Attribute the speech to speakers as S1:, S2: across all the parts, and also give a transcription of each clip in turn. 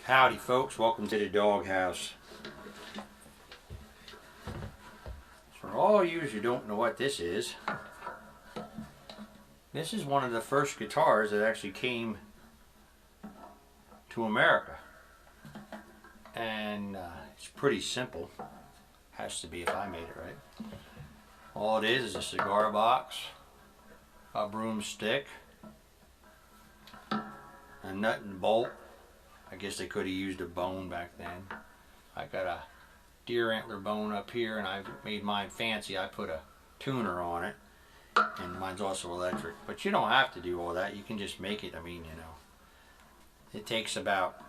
S1: Howdy folks, welcome to the doghouse. For all you who don't know what this is one of the first guitars that actually came to America. And it's pretty simple. Has to be if I made it right. All it is a cigar box, a broomstick, a nut and bolt. I guess they could have used a bone back then. I got a deer antler bone up here and I made mine fancy. I put a tuner on it, and mine's also electric. But you don't have to do all that. You can just make it. I mean, you know, it takes about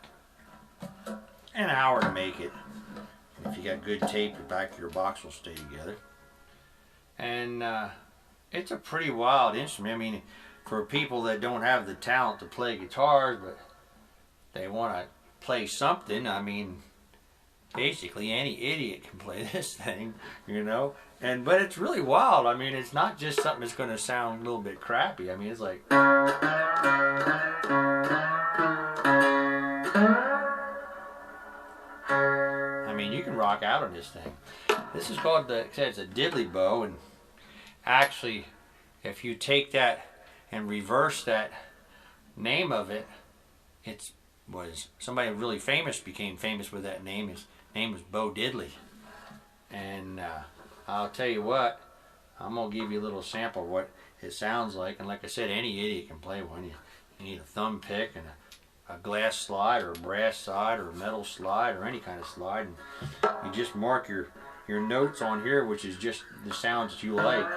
S1: an hour to make it. If you got good tape, the back of your box will stay together. And it's a pretty wild instrument. I mean, for people that don't have the talent to play guitars, but they want to play something, I mean, basically any idiot can play this thing, you know. But it's really wild. I mean, it's not just something that's going to sound a little bit crappy. I mean, it's like, I mean, you can rock out on this thing. This is called it's a Diddley Bow, and actually, if you take that and reverse that name of it, was somebody really famous became famous with that name. His name was Bo Diddley. And I'll tell you what, I'm going to give you a little sample of what it sounds like. And like I said, any idiot can play one. You need a thumb pick and a glass slide or a brass slide or a metal slide or any kind of slide. And you just mark your notes on here, which is just the sounds that you like.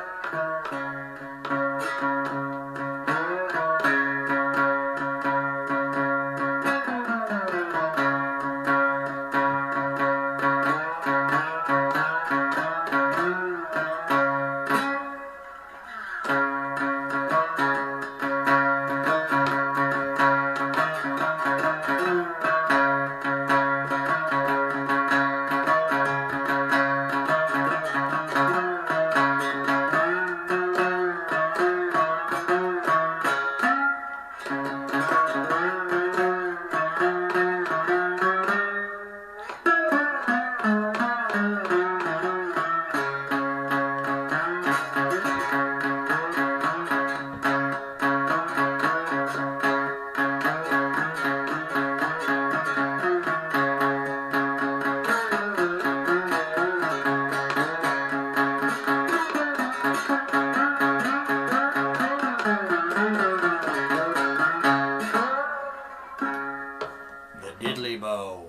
S1: Diddley Bow.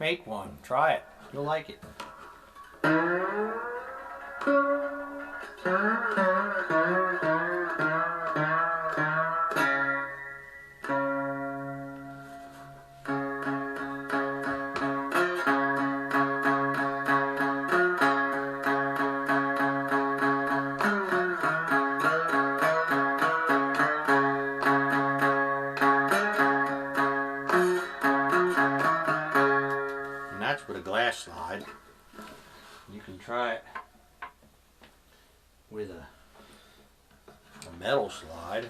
S1: Make one. Try it. You'll like it. That's with a glass slide. You can try it with a metal slide.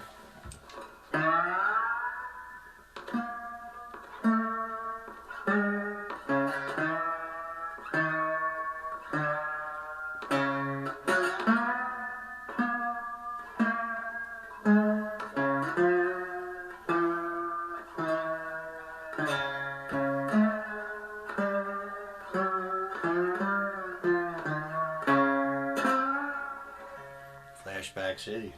S1: Flashback City.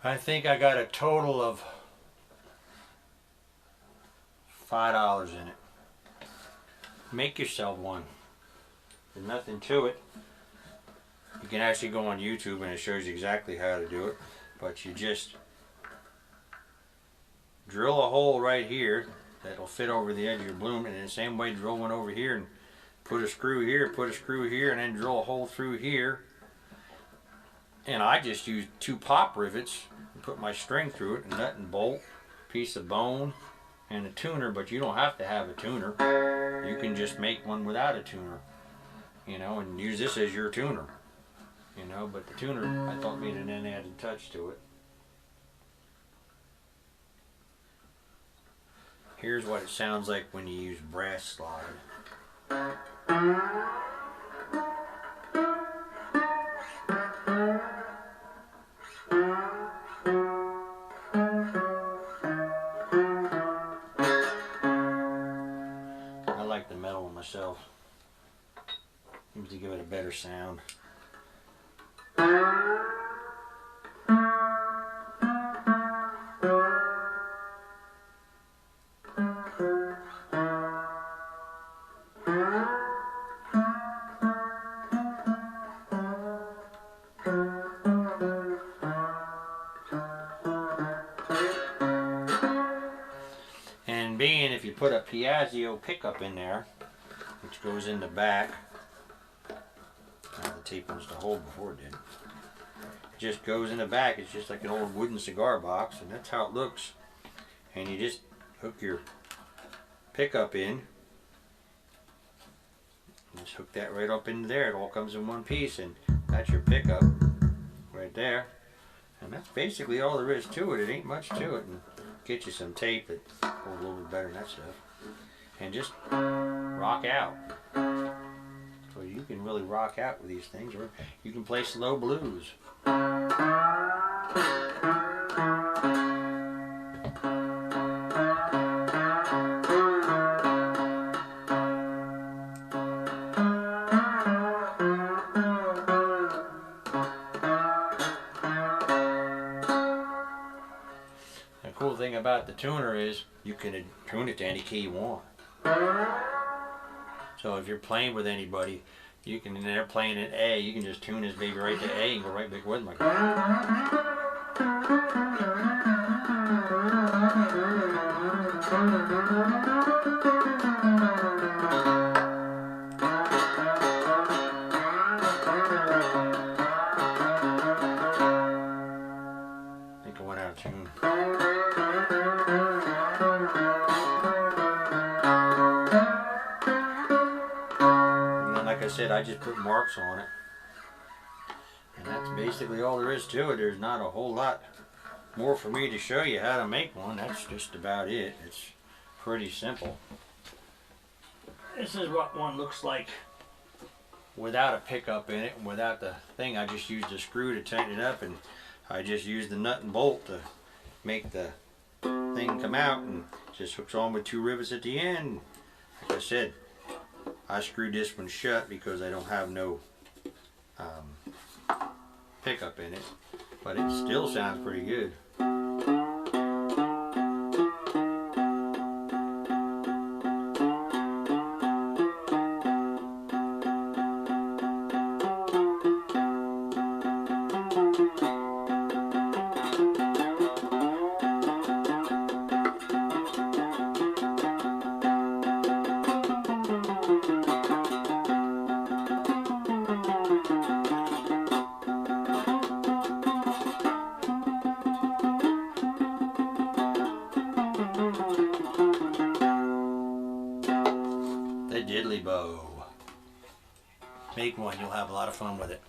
S1: I think I got a total of $5 in it. Make yourself one. There's nothing to it. You can actually go on YouTube and it shows you exactly how to do it. But you just drill a hole right here that'll fit over the edge of your bloom, and in the same way drill one over here and put a screw here, and then drill a hole through here. And I just used 2 pop rivets and put my string through it, a nut and bolt, piece of bone, and a tuner. But you don't have to have a tuner. You can just make one without a tuner, you know, and use this as your tuner, you know. But the tuner, I thought, made an added touch to it. Here's what it sounds like when you use brass slide. I like the metal one myself. Seems to give it a better sound. And being if you put a Piaggio pickup in there, which goes in the back, now the tape wants to hold before it did. It just goes in the back. It's just like an old wooden cigar box, and that's how it looks. And you just hook your pickup in. Just hook that right up into there. It all comes in one piece, and that's your pickup right there. And that's basically all there is to it. It ain't much to it. And get you some tape that holds a little bit better than that stuff. And just rock out. So you can really rock out with these things, or you can play slow blues. The cool thing about the tuner is you can tune it to any key you want. So if you're playing with anybody, you can, and they're playing at A, you can just tune this baby right to A and go right back with them. I think I went out of tune. Like I said, I just put marks on it, and that's basically all there is to it. There's not a whole lot more for me to show you how to make one. That's just about it. It's pretty simple. This is what one looks like without a pickup in it and without the thing. I just used a screw to tighten it up, and I just used the nut and bolt to make the thing come out, and just hooks on with 2 rivets at the end. Like I said, I screwed this one shut because I don't have no pickup in it, but it still sounds pretty good. The Diddley Bow. Make one, you'll have a lot of fun with it.